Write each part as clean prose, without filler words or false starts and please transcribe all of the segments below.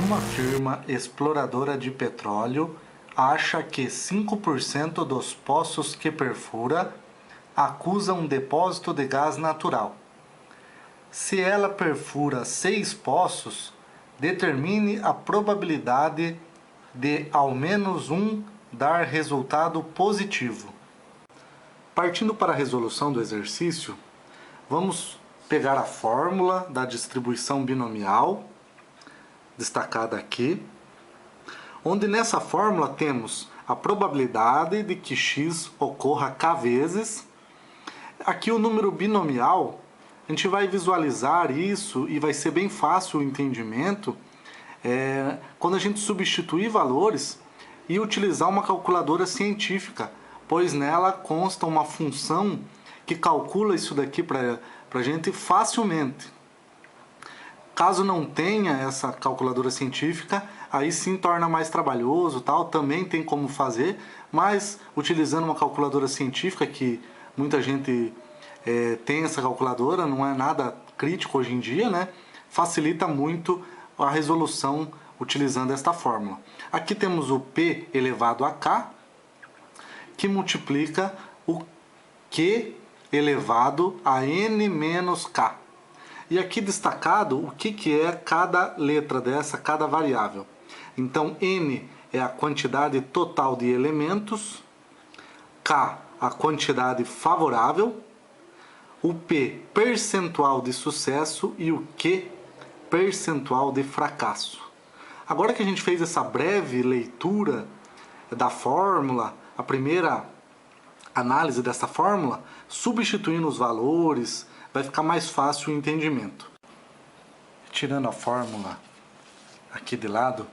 Uma firma exploradora de petróleo acha que 5% dos poços que perfura acusam um depósito de gás natural. Se ela perfura 6 poços, determine a probabilidade de ao menos um dar resultado positivo. Partindo para a resolução do exercício, vamos pegar a fórmula da distribuição binomial, destacada aqui, onde nessa fórmula temos a probabilidade de que x ocorra k vezes. Aqui o número binomial, a gente vai visualizar isso e vai ser bem fácil o entendimento quando a gente substituir valores e utilizar uma calculadora científica, pois nela consta uma função que calcula isso daqui para a gente facilmente. Caso não tenha essa calculadora científica, aí sim torna mais trabalhoso, tal, também tem como fazer, mas utilizando uma calculadora científica, que muita gente tem essa calculadora, não é nada crítico hoje em dia, né? Facilita muito a resolução utilizando esta fórmula. Aqui temos o P elevado a K, que multiplica o Q elevado a N menos K. E aqui destacado o que é cada letra dessa, cada variável. Então, N é a quantidade total de elementos, K a quantidade favorável, o P percentual de sucesso e o Q percentual de fracasso. Agora que a gente fez essa breve leitura da fórmula, a primeira análise dessa fórmula, substituindo os valores, vai ficar mais fácil o entendimento. Tirando a fórmula aqui de lado,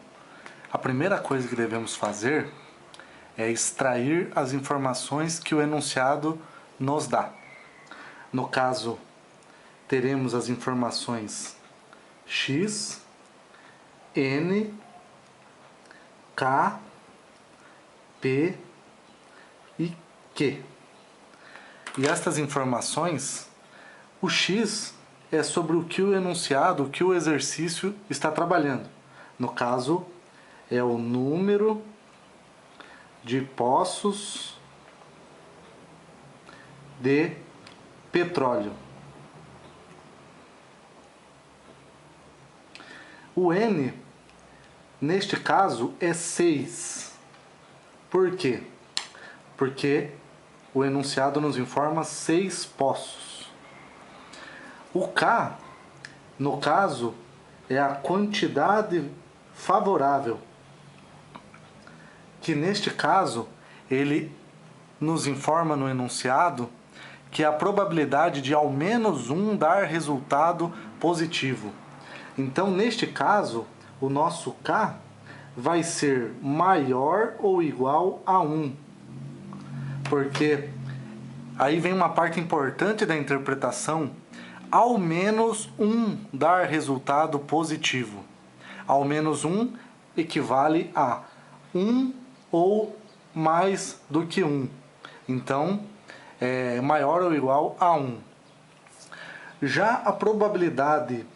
a primeira coisa que devemos fazer é extrair as informações que o enunciado nos dá. No caso, teremos as informações x, n, k, p e q. E estas informações, o x é sobre o que o enunciado, o que o exercício está trabalhando. No caso, é o número de poços de petróleo. O N, neste caso, é 6. Por quê? Porque o enunciado nos informa 6 poços. O K, no caso, é a quantidade favorável, que neste caso ele nos informa no enunciado que é a probabilidade de ao menos um dar resultado positivo. Então, neste caso, o nosso K vai ser maior ou igual a 1. Porque aí vem uma parte importante da interpretação: ao menos um dar resultado positivo. Ao menos um equivale a 1 ou mais do que 1. Então, é maior ou igual a 1. Já a probabilidade,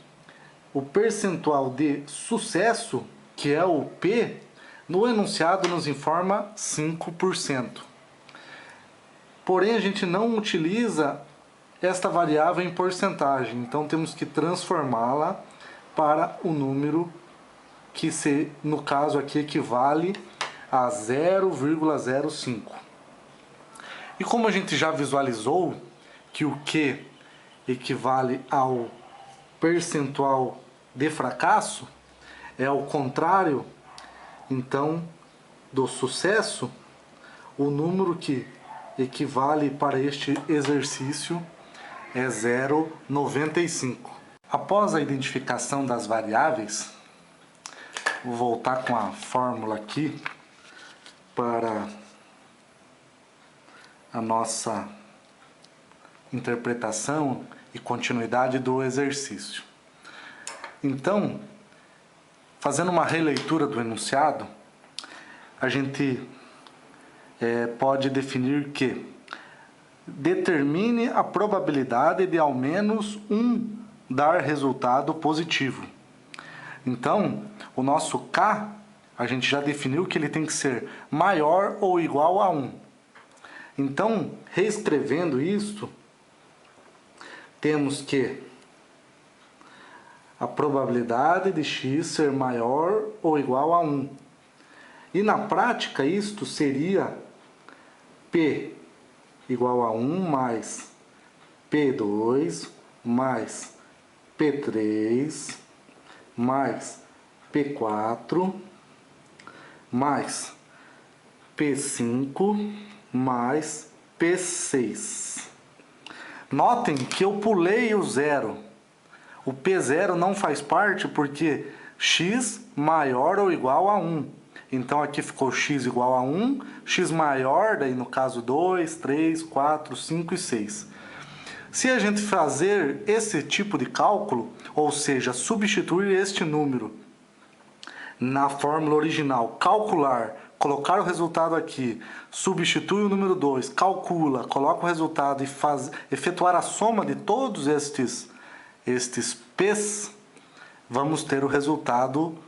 o percentual de sucesso, que é o P, no enunciado nos informa 5%. Porém, a gente não utiliza esta variável em porcentagem, então temos que transformá-la para o número que, no caso aqui, equivale a 0,05. E como a gente já visualizou que o Q equivale ao percentual de fracasso, é ao contrário, então, do sucesso, o número que equivale para este exercício é 0,95. Após a identificação das variáveis, vou voltar com a fórmula aqui para a nossa interpretação e continuidade do exercício. Então, fazendo uma releitura do enunciado, a gente pode definir que determine a probabilidade de ao menos um dar resultado positivo. Então, o nosso K, a gente já definiu que ele tem que ser maior ou igual a 1. Então, reescrevendo isso, temos que a probabilidade de x ser maior ou igual a 1. E na prática, isto seria P igual a 1 mais P2 mais P3 mais P4 mais P5 mais P6. Notem que eu pulei o zero. O P0 não faz parte porque x maior ou igual a 1. Então aqui ficou x igual a 1, x maior, daí no caso 2, 3, 4, 5 e 6. Se a gente fazer esse tipo de cálculo, ou seja, substituir este número na fórmula original, calcular, colocar o resultado aqui, substitui o número 2, calcula, coloca o resultado e efetuar a soma de todos estes P's, vamos ter o resultado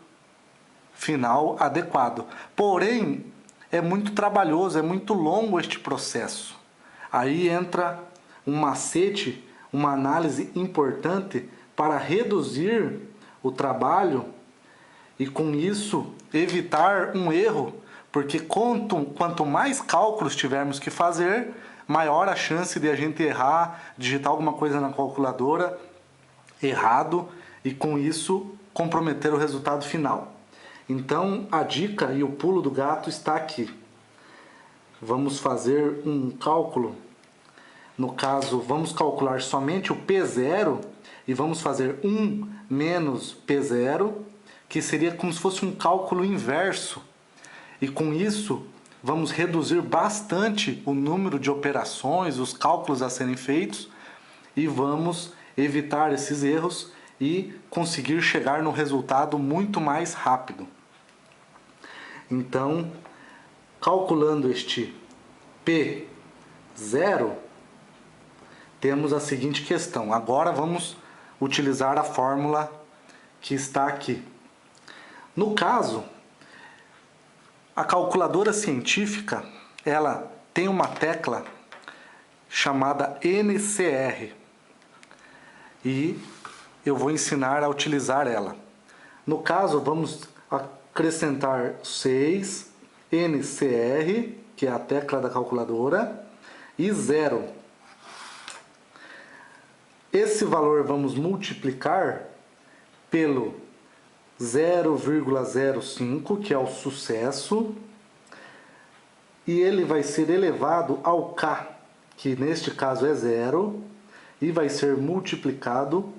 final adequado. Porém, é muito trabalhoso, é muito longo este processo. Aí entra um macete, uma análise importante para reduzir o trabalho e com isso evitar um erro, porque quanto mais cálculos tivermos que fazer, maior a chance de a gente errar, digitar alguma coisa na calculadora errado e com isso comprometer o resultado final. Então a dica e o pulo do gato está aqui. Vamos fazer um cálculo. No caso, vamos calcular somente o P0 e vamos fazer 1 menos P0, que seria como se fosse um cálculo inverso. E com isso, vamos reduzir bastante o número de operações, os cálculos a serem feitos e vamos evitar esses erros e conseguir chegar no resultado muito mais rápido. Então, calculando este P0, temos a seguinte questão. Agora vamos utilizar a fórmula que está aqui. No caso, a calculadora científica, ela tem uma tecla chamada NCR. E eu vou ensinar a utilizar ela. No caso, vamos acrescentar 6 NCR, que é a tecla da calculadora, e 0. Esse valor vamos multiplicar pelo 0,05, que é o sucesso, e ele vai ser elevado ao K, que neste caso é 0, e vai ser multiplicado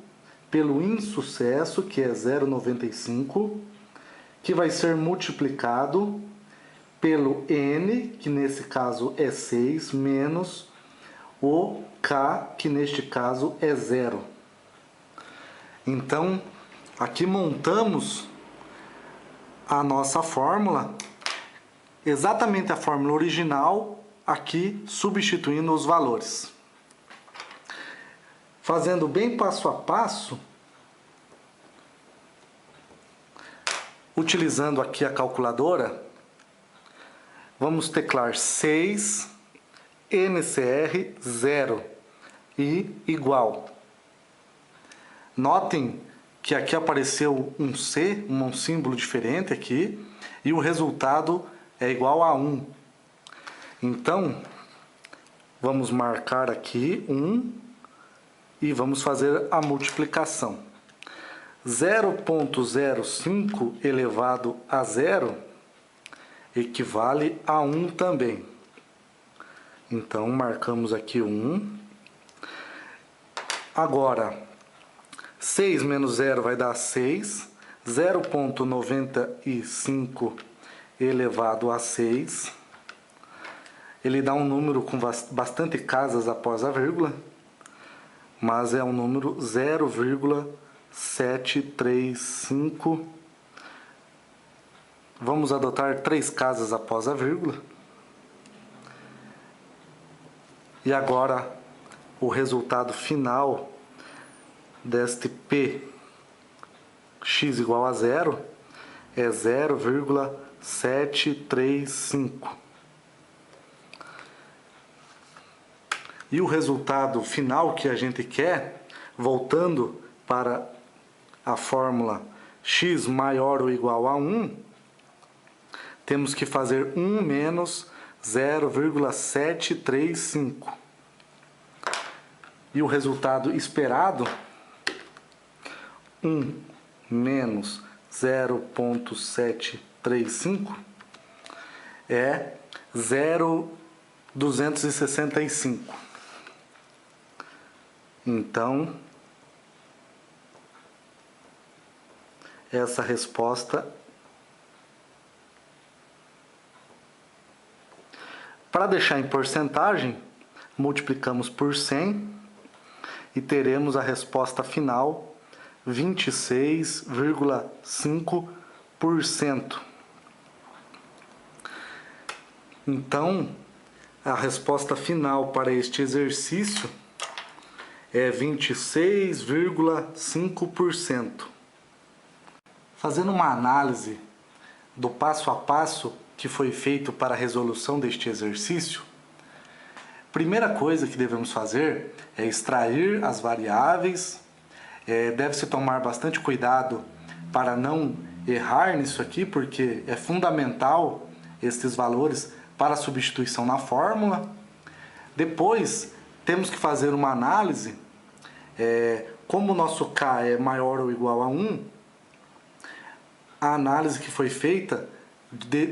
pelo insucesso, que é 0,95, que vai ser multiplicado pelo N, que nesse caso é 6, menos o K, que neste caso é 0. Então, aqui montamos a nossa fórmula, exatamente a fórmula original, aqui substituindo os valores. Fazendo bem passo a passo, utilizando aqui a calculadora, vamos teclar 6 NCR 0 e igual. Notem que aqui apareceu um C, um símbolo diferente aqui, e o resultado é igual a 1. Então, vamos marcar aqui 1 e vamos fazer a multiplicação. 0,05 elevado a 0 equivale a 1 também. Então, marcamos aqui 1. Agora, 6 menos 0 vai dar 6. 0,95 elevado a 6. Ele dá um número com bastante casas após a vírgula, mas é um número 0,735. Vamos adotar 3 casas após a vírgula. E agora o resultado final deste P x igual a zero é 0,735. E o resultado final que a gente quer, voltando para a fórmula x maior ou igual a 1, temos que fazer 1 menos 0,735. E o resultado esperado, 1 menos 0,735, é 0,265. Então, essa resposta, para deixar em porcentagem, multiplicamos por 100 e teremos a resposta final 26,5%. Então, a resposta final para este exercício é 26,5%. Fazendo uma análise do passo a passo que foi feito para a resolução deste exercício, primeira coisa que devemos fazer é extrair as variáveis. Deve-se tomar bastante cuidado para não errar nisso aqui, porque é fundamental estes valores para a substituição na fórmula. Depois, temos que fazer uma análise. Como o nosso K é maior ou igual a 1, a análise que foi feita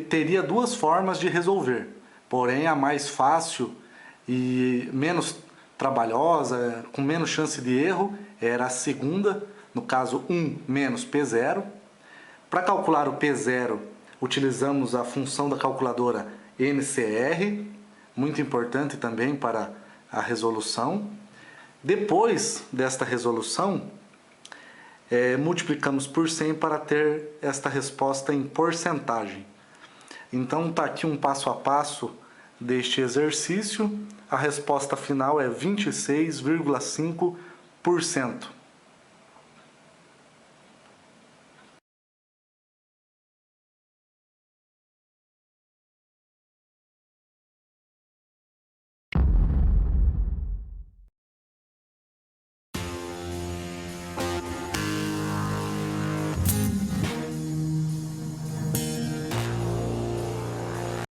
teria duas formas de resolver. Porém, a mais fácil e menos trabalhosa, com menos chance de erro, era a segunda, no caso 1 menos P0. Para calcular o P0, utilizamos a função da calculadora NCR, muito importante também para a resolução. Depois desta resolução, multiplicamos por 100 para ter esta resposta em porcentagem. Então está aqui um passo a passo deste exercício. A resposta final é 26,5%.